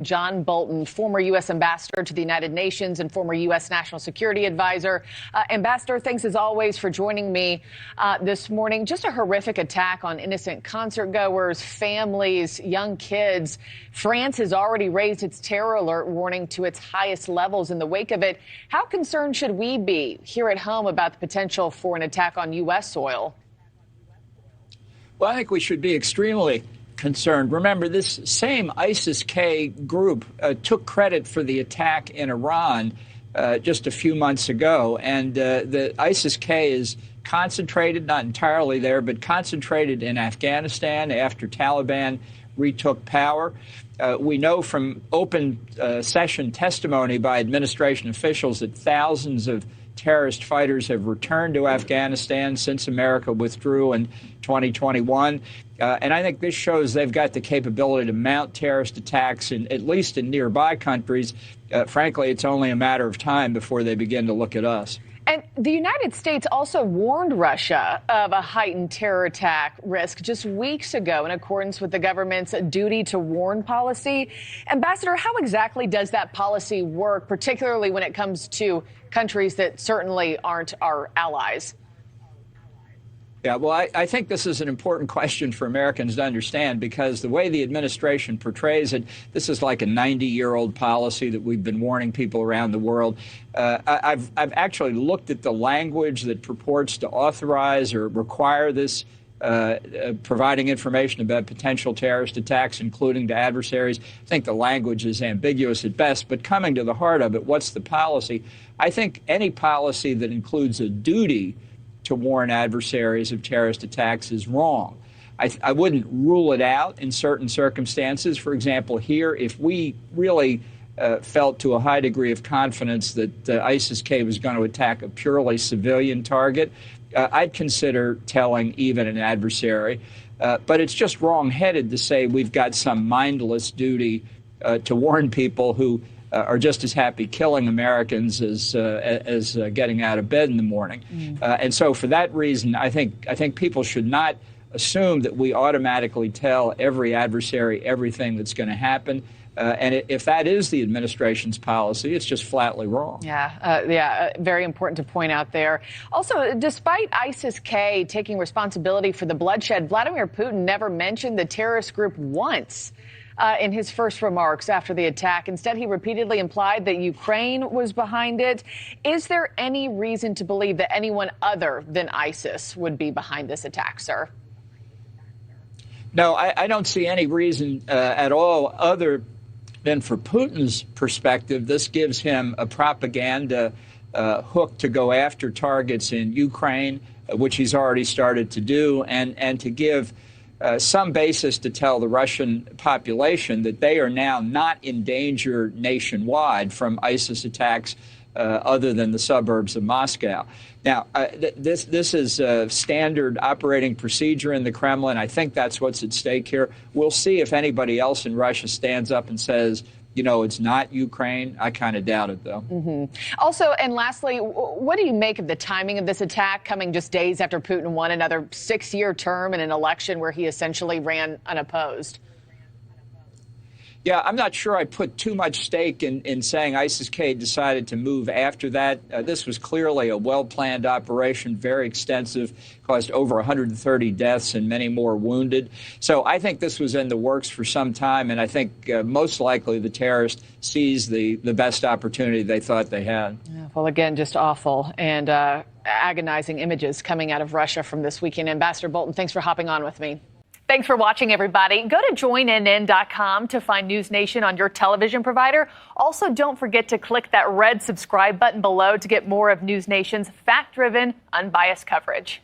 John Bolton, former U.S. ambassador to the United Nations and former U.S. National Security Advisor. Ambassador, thanks as always for joining me this morning. Just a horrific attack on innocent concertgoers, families, young kids. France has already raised its terror alert warning to its highest levels in the wake of it. How concerned should we be here at home about the potential for an attack on U.S. soil? Well, I think we should be extremely concerned. Remember, this same ISIS-K group took credit for the attack in Iran just a few months ago. And the ISIS-K is concentrated, not entirely there, but concentrated in Afghanistan after Taliban retook power. We know from open session testimony by administration officials that thousands of terrorist fighters have returned to Afghanistan since America withdrew in 2021. And I think this shows they've got the capability to mount terrorist attacks, at least in nearby countries. Frankly, it's only a matter of time before they begin to look at us. And the United States also warned Russia of a heightened terror attack risk just weeks ago in accordance with the government's duty to warn policy. Ambassador, how exactly does that policy work, particularly when it comes to countries that certainly aren't our allies? Yeah, well, I think this is an important question for Americans to understand, because the way the administration portrays it, this is like a 90-year-old policy that we've been warning people around the world. I've actually looked at the language that purports to authorize or require this providing information about potential terrorist attacks, including to adversaries. I think the language is ambiguous at best, but coming to the heart of it, what's the policy? I think any policy that includes a duty to warn adversaries of terrorist attacks is wrong. I wouldn't rule it out in certain circumstances. For example, here, if we really felt to a high degree of confidence that ISIS-K was going to attack a purely civilian target, I'd consider telling even an adversary. But it's just wrong-headed to say we've got some mindless duty to warn people who are just as happy killing Americans as getting out of bed in the morning. And so for that reason, I think people should not assume that we automatically tell every adversary everything that's going to happen. And if that is the administration's policy, it's just flatly wrong. Very important to point out there. Also, despite ISIS-K taking responsibility for the bloodshed, Vladimir Putin never mentioned the terrorist group once in his first remarks after the attack. Instead, he repeatedly implied that Ukraine was behind it. Is there any reason to believe that anyone other than ISIS would be behind this attack, sir? No, I don't see any reason at all other than for Putin's perspective. This gives him a propaganda hook to go after targets in Ukraine, which he's already started to do, and to give some basis to tell the Russian population that they are now not in danger nationwide from ISIS attacks other than the suburbs of Moscow. Now, this is a standard operating procedure in the Kremlin. I think that's what's at stake here. We'll see if anybody else in Russia stands up and says, you know, it's not Ukraine. I kind of doubt it, though. Also, and lastly, what do you make of the timing of this attack coming just days after Putin won another 6-year term in an election where he essentially ran unopposed? Yeah, I'm not sure I put too much stake in saying ISIS-K decided to move after that. This was clearly a well-planned operation, very extensive, caused over 130 deaths and many more wounded. So I think this was in the works for some time, and I think most likely the terrorists seized the best opportunity they thought they had. Yeah, well, again, just awful and agonizing images coming out of Russia from this weekend. Ambassador Bolton, thanks for hopping on with me. Thanks for watching, everybody. Go to joinnn.com to find News Nation on your television provider. Also, don't forget to click that red subscribe button below to get more of News Nation's fact-driven, unbiased coverage.